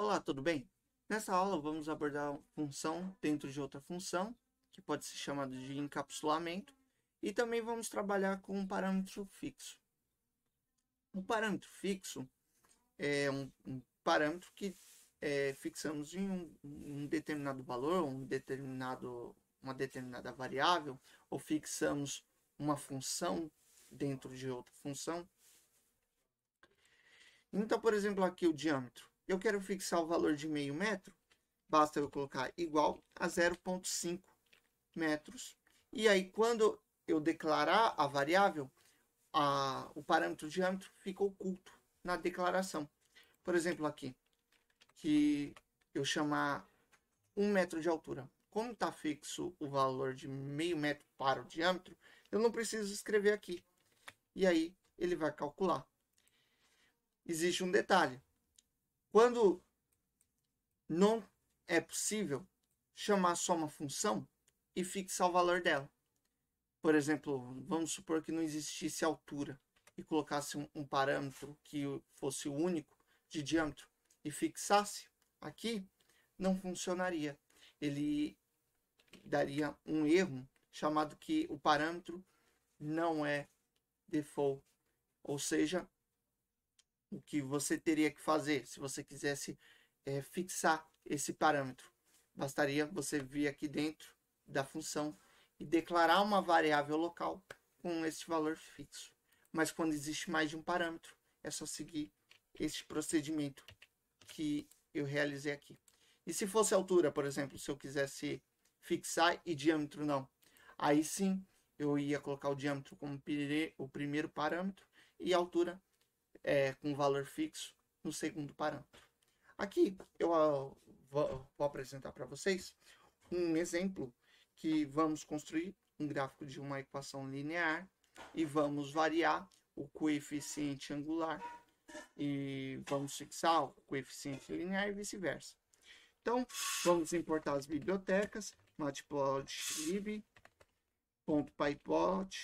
Olá, tudo bem? Nessa aula vamos abordar uma função dentro de outra função, que pode ser chamada de encapsulamento, e também vamos trabalhar com um parâmetro fixo. Um parâmetro fixo é um parâmetro que fixamos em um determinado valor, uma determinada variável, ou fixamos uma função dentro de outra função. Então, por exemplo, aqui o diâmetro. Eu quero fixar o valor de meio metro, basta eu colocar igual a 0,5 metros. E aí, quando eu declarar a variável, o parâmetro diâmetro fica oculto na declaração. Por exemplo, aqui, que eu chamar 1 metro de altura. Como está fixo o valor de meio metro para o diâmetro, eu não preciso escrever aqui. E aí, ele vai calcular. Existe um detalhe. Quando não é possível chamar só uma função e fixar o valor dela. Por exemplo, vamos supor que não existisse altura e colocasse um parâmetro que fosse o único de diâmetro e fixasse aqui, não funcionaria. Ele daria um erro chamado que o parâmetro não é default. Ou seja, o que você teria que fazer se você quisesse fixar esse parâmetro? Bastaria você vir aqui dentro da função e declarar uma variável local com esse valor fixo. Mas quando existe mais de um parâmetro, é só seguir este procedimento que eu realizei aqui. E se fosse altura, por exemplo, se eu quisesse fixar e diâmetro não, aí sim eu ia colocar o diâmetro como o primeiro parâmetro e a altura com valor fixo no segundo parâmetro. Aqui eu vou apresentar para vocês um exemplo que vamos construir um gráfico de uma equação linear e vamos variar o coeficiente angular e vamos fixar o coeficiente linear e vice-versa. Então, vamos importar as bibliotecas, matplotlib, .pyplot,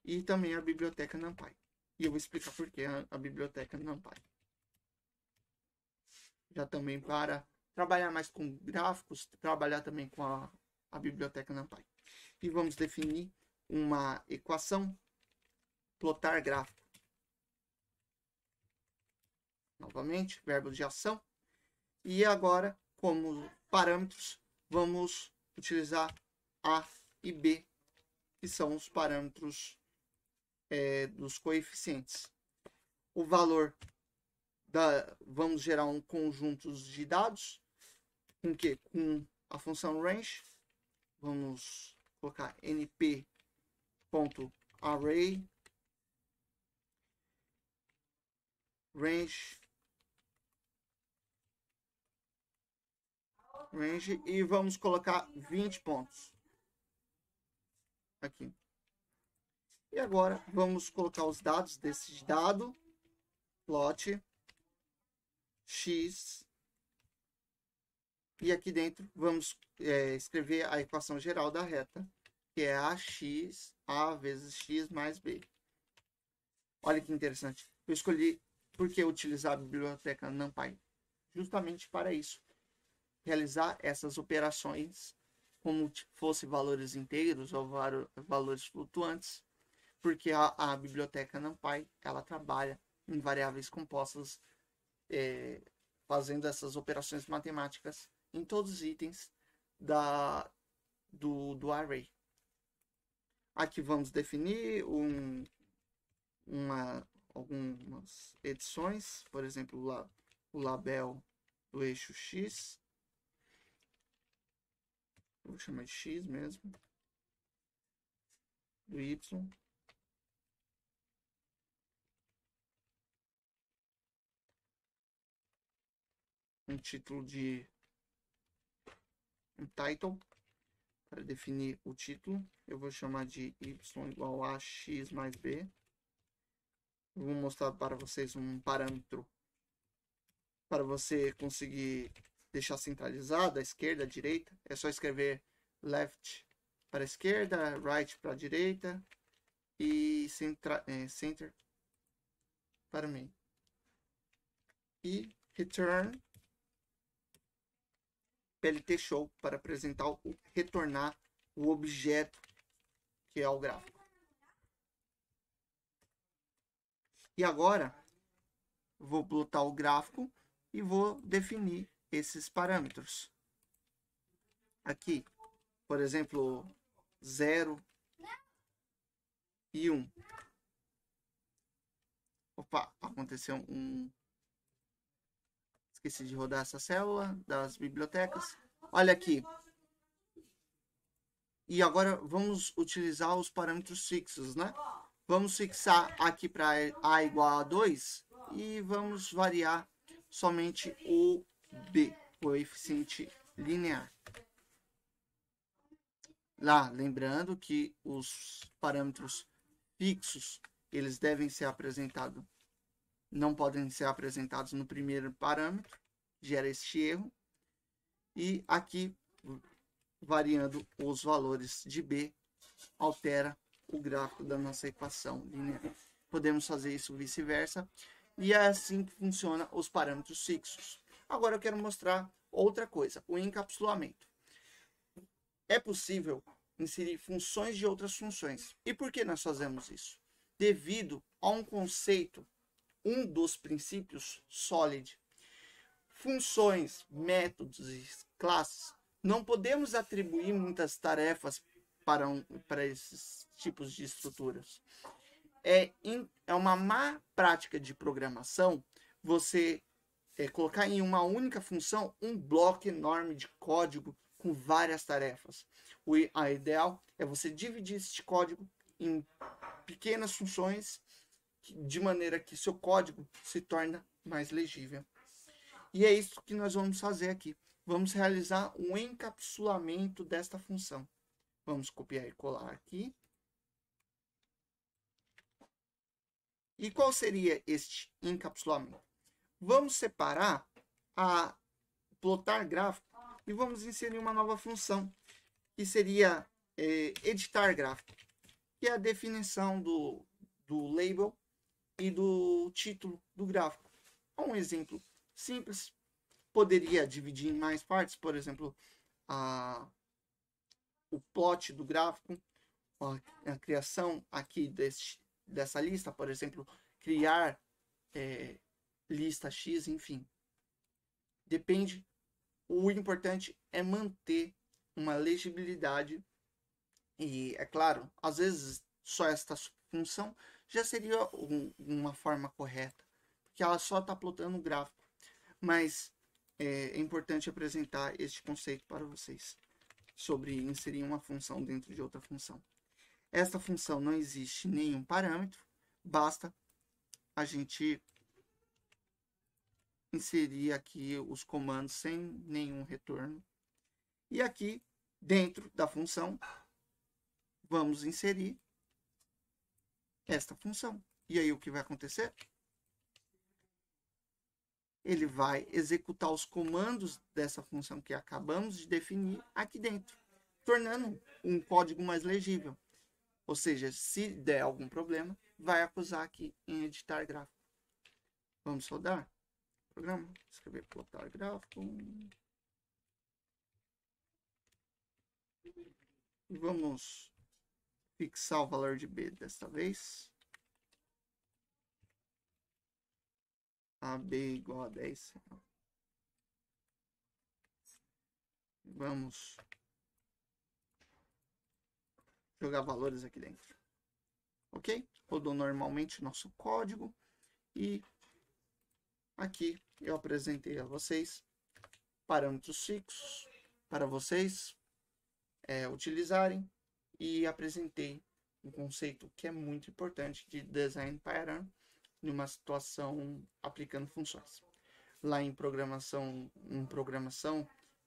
e também a biblioteca NumPy. E eu vou explicar por que a biblioteca NumPy. Já também para trabalhar mais com gráficos, trabalhar também com a biblioteca NumPy. E vamos definir uma equação, plotar gráfico. Novamente, verbo de ação. E agora, como parâmetros, vamos utilizar A e B, que são os parâmetros dos coeficientes. O valor vamos gerar um conjunto de dados com a função range. Vamos colocar np.array range e vamos colocar 20 pontos aqui. E agora vamos colocar os dados desse dado, plot x, e aqui dentro vamos escrever a equação geral da reta, que é a vezes x mais b. Olha que interessante. Eu escolhi por que utilizar a biblioteca NumPy. Justamente para isso. Realizar essas operações como fosse valores inteiros ou valores flutuantes, porque a biblioteca NumPy ela trabalha em variáveis compostas, fazendo essas operações matemáticas em todos os itens do array. Aqui vamos definir algumas edições, por exemplo, o label do eixo x. Vou chamar de x mesmo. Do y. Um título um title. Para definir o título, eu vou chamar de y igual a x mais b. Eu vou mostrar para vocês um parâmetro para você conseguir deixar centralizado, a esquerda, a direita. É só escrever left para a esquerda, right para a direita e center para meio. E return PLT show para apresentar retornar o objeto que é o gráfico. E agora vou plotar o gráfico e vou definir esses parâmetros. Aqui, por exemplo, 0 e 1. Opa, aconteceu um... Esqueci de rodar essa célula das bibliotecas. Olha aqui. E agora vamos utilizar os parâmetros fixos, né? Vamos fixar aqui para A igual a 2 e vamos variar somente o B, coeficiente linear. Lá, lembrando que os parâmetros fixos, eles devem ser apresentados, não podem ser apresentados no primeiro parâmetro, gera este erro. E aqui, variando os valores de B, altera o gráfico da nossa equação linear. Podemos fazer isso vice-versa. E é assim que funciona os parâmetros fixos. Agora eu quero mostrar outra coisa, o encapsulamento. É possível inserir funções de outras funções. E por que nós fazemos isso? Devido a um conceito, um dos princípios SOLID. Funções, métodos e classes. Não podemos atribuir muitas tarefas para esses tipos de estruturas. É uma má prática de programação você colocar em uma única função um bloco enorme de código com várias tarefas. A ideal é você dividir este código em pequenas funções de maneira que seu código se torne mais legível. E é isso que nós vamos fazer aqui. Vamos realizar um encapsulamento desta função. Vamos copiar e colar aqui. E qual seria este encapsulamento? Vamos separar a plotar gráfico e vamos inserir uma nova função, que seria editar gráfico, que é a definição do label e do título do gráfico. Um exemplo simples, poderia dividir em mais partes, por exemplo, o plot do gráfico, a criação aqui dessa lista, por exemplo, criar lista X, enfim. Depende. O importante é manter uma legibilidade e, é claro, às vezes só esta função já seria uma forma correta, porque ela só está plotando o gráfico. Mas é importante apresentar este conceito para vocês sobre inserir uma função dentro de outra função. Esta função não existe nenhum parâmetro, basta a gente inserir aqui os comandos sem nenhum retorno. E aqui, dentro da função, vamos inserir esta função. E aí o que vai acontecer? Ele vai executar os comandos dessa função que acabamos de definir aqui dentro, tornando um código mais legível. Ou seja, se der algum problema, vai acusar aqui em editar gráfico. Vamos rodar o programa, escrever plotar gráfico. E vamos fixar o valor de B desta vez. AB igual a 10. Vamos jogar valores aqui dentro. Ok? Rodou normalmente o nosso código. E aqui eu apresentei a vocês parâmetros fixos para vocês utilizarem. E apresentei um conceito que é muito importante de design pattern em uma situação aplicando funções. Lá em programação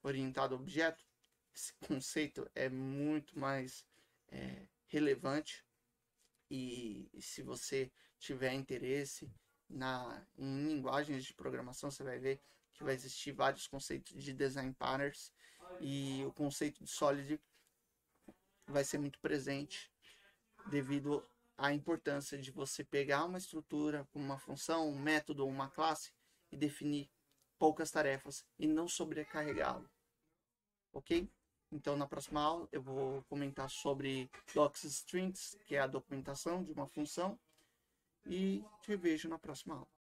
orientada a objeto, esse conceito é muito mais relevante e se você tiver interesse em linguagens de programação, você vai ver que vai existir vários conceitos de design patterns e o conceito de SOLID vai ser muito presente devido a importância de você pegar uma estrutura, uma função, um método ou uma classe e definir poucas tarefas e não sobrecarregá-lo. Ok? Então, na próxima aula, eu vou comentar sobre docstrings, que é a documentação de uma função, e te vejo na próxima aula.